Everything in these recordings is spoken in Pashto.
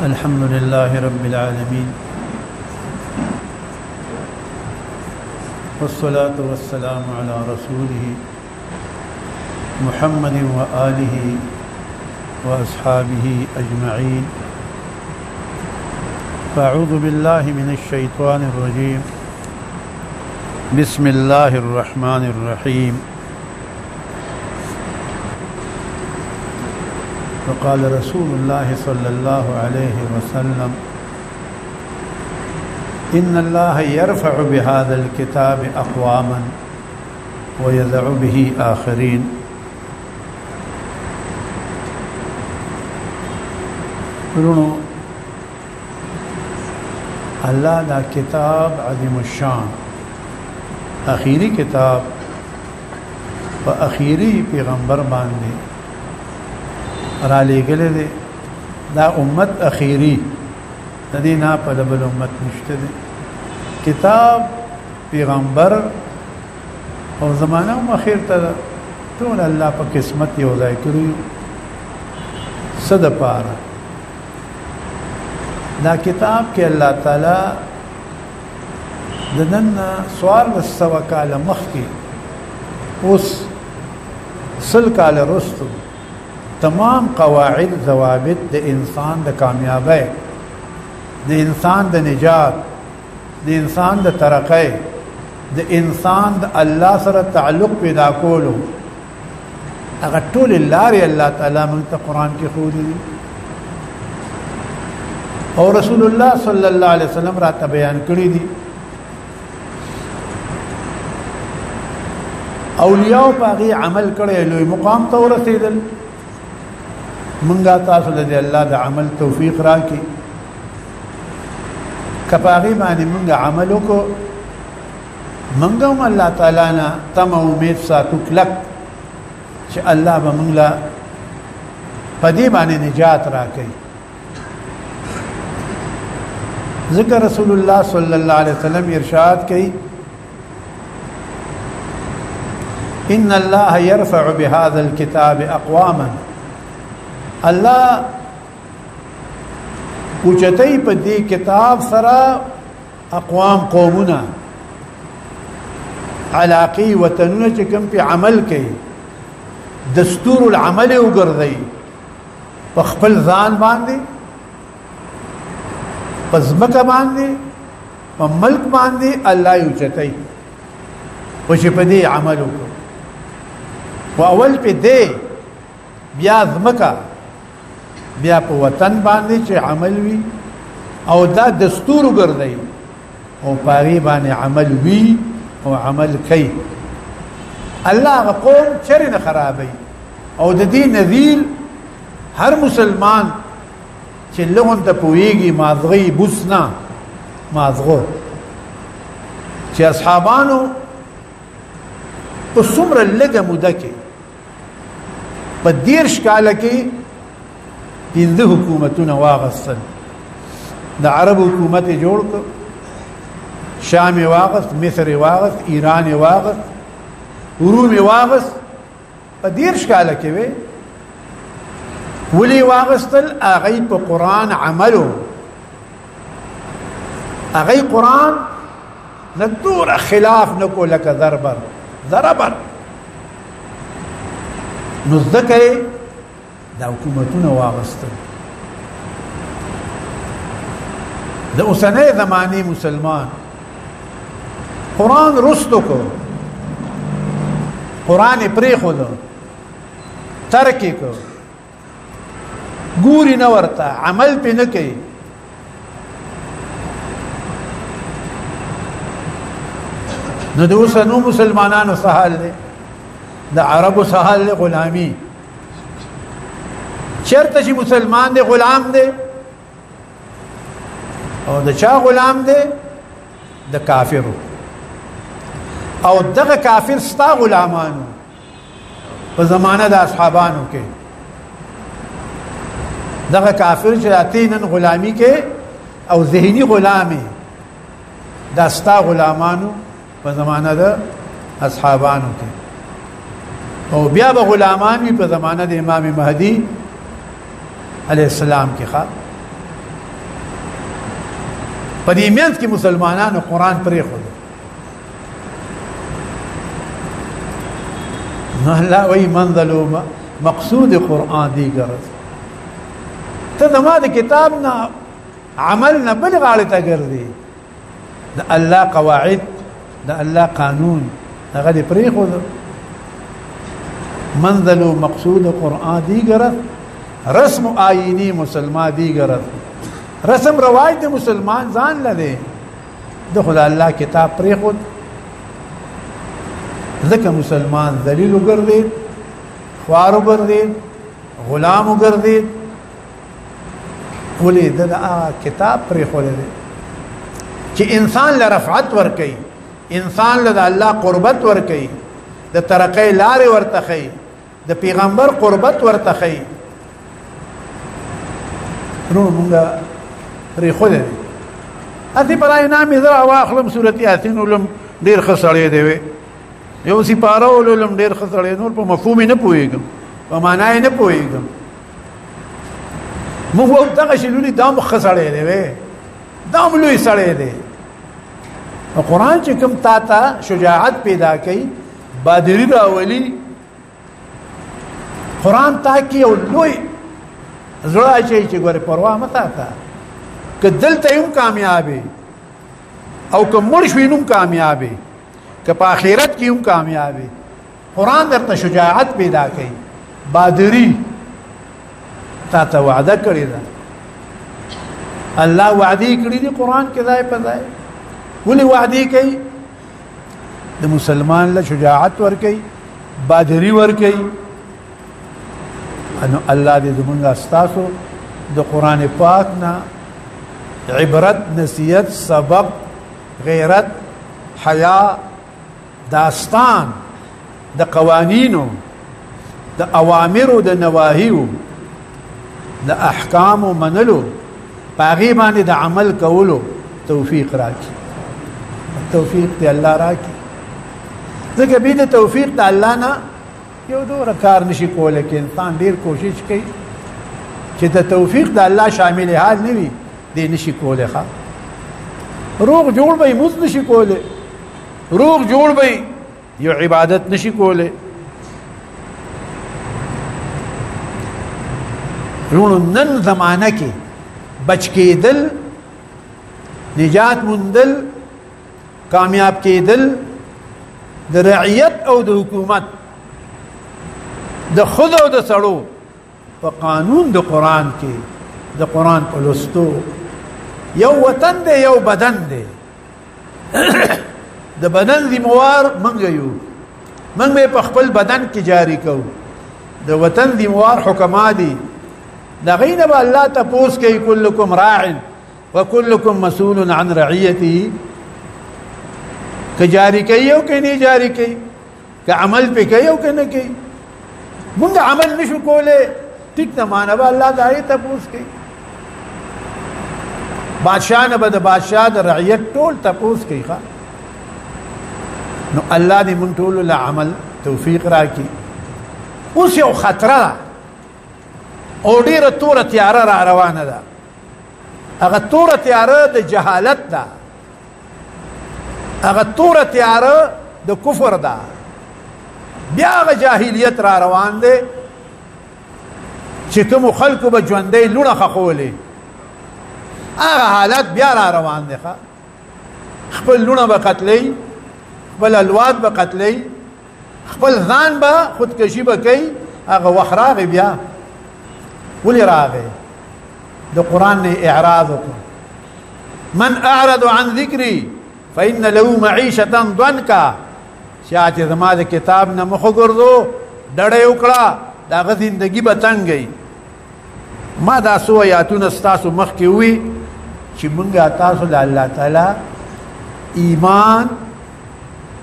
الحمد لله رب العالمين والصلاة والسلام على رسوله محمد وآله وأصحابه أجمعين. فأعوذ بالله من الشيطان الرجيم. بسم الله الرحمن الرحيم. وقال رسول الله صلى الله عليه وسلم: إن الله يرفع بهذا الكتاب أقواما ويذع به آخرين. ورونو الله دا کتاب عظیم الشان اخیری کتاب و اخیری پیغمبر باندې را لېږلی دی. دا امت اخیری د دې نه په بل امت نشته دی. کتاب پیغمبر او زمانه هم اخیر ته ټول الله په قسمت یو ځای کړي. څه دپاره؟ دا کتاب کې الله تعالی د نن 1400 کاله مخکې اوس 100 کاله وروسته تمام قواعد ضوابط د انسان د کامیابی، د انسان د نجات، د انسان د ترقی، د انسان د الله سره تعلق پیدا کولو، هغه ټول لارې الله تعالی موږ ته قرآن کې ښودلي دي او رسول الله صلی الله علیه وسلم راته بیان کړي دي. اولیاء په هغې عمل کړی، لوی مقام ته ورسېدل. منګه تاسو له الله د عمل توفیق راکړي. که په هغې باندې موږ عمل وکړو، موږ هم الله تعالی نه تمه امید ساتو کلک چې الله به موږ له په دې باندې نجات راکړي. ذکر رسول الله صلی الله علیه وسلم ارشاد کوي: ان الله يرفع بهذا الكتاب اقواما. الله اوچتای په دې کتاب سره اقوام، قومونه، علاقی، وطنونه چې کوم په عمل کوي، دستور العمل وګرځي په خپل ځان باندې، په ځمکه باندې، په ملک باندې الله اوچتای او چې په دې عمل وکړي. و اول په دې بیا ځمکه، بیا په وطن باندې چې عمل وي او دا دستور وګرځي او په هغې باندې عمل وي او عمل کوي. الله هغه قوم چرې نه خرابوي او د دې نذیر هر مسلمان چې لغون ته پوهېږي مازغی بوسنا مازغو چې اصحابانو په څومره لږه موده کې په 30 کاله کې 15 حکومتونه واغستل. د عرب حکومت یې جوړ کړ، شام یې واغست، مصر یې واغست، ایران یې واغست، روم یې واغست. په 30 کاله کې وې ولې واغستل؟ هغوی په قرآن عملو، هغوی قرآن نه دوره خلاف نه کو لکه ضربر نو ځکه یې دا حکومتونه واغستل. د اوسنۍ زمانې مسلمان قرآن رستو کو، قرآن یې پرېښودو، ترک یې کو، ګوري نه ورته، عمل پې نه کوي. نو د اوسنو مسلمانانو څه حال دی؟ د عربو څه حال دی؟ غلامي. چرته چې مسلمان دی غلام دی، او د چا غلام دی؟ د کافرو. او دغه کافر ستا غلامانو په زمانه د اصحابانو کې، دغه کافر چې اتینن غلامی کې او ذهنی غلامي دا ستا غلامانو په زمانه د اصحابانو کې. او بیا به غلامان وي په زمانه د امام مهدي علیه السلام کې. په دې منځ کې مسلمانانو قرآن پرېښود. نو الله وایي منزلو مقصود قرآن دی ګرځ. ته زما د کتاب نه عمل نه بل غاړې ته ګرځې. د الله قواعد د الله قانون هغه دې پرېښود. منزلو مقصود قرآن دی ګرځ. رسم آئینی مسلمان دی ګرځ. رسم رواج د مسلمان ځان لده د خدای الله کتاب پرېښود. ځکه مسلمان ذلیل وګرځېد، خوار وګرځېد، غلام وګرځېد. ولې د کتاب پرېښودی دی چې انسان له رفعت ورکوي، انسان له د الله قربت ورکوي، د ترقۍ لارې ورته ښیي، د پیغمبر قربت ورته ښیي. نو مونږ پرېښودی دی. هسې په رایې نامې زه راواخلم سورت یاسین ولم ډېر ښه سړی دی وی، یو سپاره ولولم ډېر ښه سړی، نور په مفهوم یې نه پوهېږم، په معنا یې نه پوهېږم. موږ وایو دغه شی لولي دا هم ښه سړی دی وی، دا هم لوی سړی دی. نو قرآن چې کوم تا ته شجاعت پیدا کوي، بادري راولي، قرآن تا کې یو لوی زړه اچوي چې ګورې پروا مه ساته، که دلته هم کامیابې او که مړ شوې نو هم کامیابې، که په آخرت کې هم کامیابې. قرآن درته شجاعت پیدا کوي، بادري تا ته وعده کړې ده. الله وعدې کړي دي قرآن کې ځای په ځای. ولې وعدې کوي؟ د مسلمان له شجاعت ورکوي، بادري ورکوي. انو الله دې زمونږ ستاسو د قرآن پاک نه عبرت، نصیحت، سبق، غیرت، حیا، داستان د قوانینو، د اوامرو، د نواهیو، د احکامو منلو، پاغي باندې د عمل کولو توفیق راکړي. توفیق دی الله راکړي. ځکه بې د توفیق د الله نه یو دوره کار نشي کولی. کې انسان ډېر کوشش کوي چې د توفیق د الله شامل حال نه وي، دی نشي کولی. روغ جوړ به یې مونځ نشي کولی، روغ جوړ به یو عبادت نشي کولی. رونو نن زمانه کې بچ کېدل، نجات موندل، کامیاب کېدل د رعیت او د حکومت، د ښځو او د سړو په قانون د قرآن کې، د قرآن په لوستو. یو وطن دی، یو بدن دی. د بدن ذموار موږ یو، موږ به په خپل بدن کې جاری کوو. د وطن ذموار حکما دي، د هغې نه به الله تپوس کوي کلکم راع وکلکم مسئول عن رعیته. که جاری کوي او که نه جاری کوي، که عمل پې کوي او که نه کوي. مونږ عمل نشو کولی، ټیک ده، مانه به الله د هغې تپوس کوي. بادشاہ نه به د بادشاہ د رعیت ټول تپوس کوي. نو الله دې مونږ ټولو له عمل توفیق راکړي. اوس یو خطره ده او ډېره توره تیاره را روانه ده. هغه توره تیاره د جهالت ده، هغه توره تیاره د کفر ده. بیا هغه جاهلیت را روان دی چې کومو خلکو به ژوندی لوڼه ښخولې، هغه حالت بیا را روان دی. خپل لوڼه به قتلی، خپل الواد به قتلی، خپل ځان به خودکشي به کوي. هغه وخت راغی بیا. ولې راغی؟ د قرآن نه اعراض وکړو. من اعرض عن ذکري فإن له معیشة ضنکا. چا چې زما د کتاب نه مخ وګرځو، ډډه یې وکړه، د هغه زندګي به تنګوي. ما دا څو آیاتونه ستاسو مخکې ووي چې مونږ تاسو د الله تعالی ایمان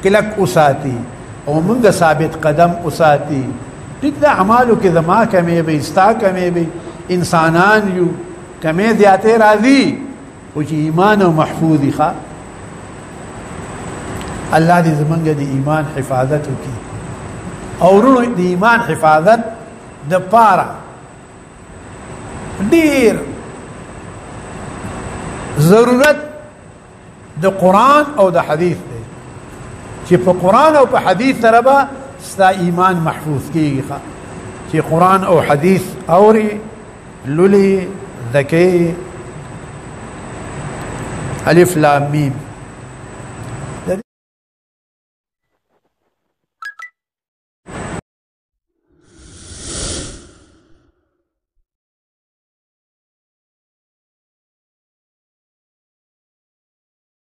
کلک وساتي او مونږ ثابت قدم وساتي. ټیک ده، اعمالو کې زما کمې به، ستا کمې به، انسانان یو، کمې زیاتې راځي، خو چې ایمان او محفوظ ښه. الله دې زمونږ د ایمان حفاظت وکړي. او ورونو د ایمان حفاظت د پاره ډېر ضرورت د قرآن او د حدیث دی چې په قرآن او په حدیث سره به ستا ایمان محفوظ کیږي چې قرآن او حدیث اوري لولي ذکی الف لام میم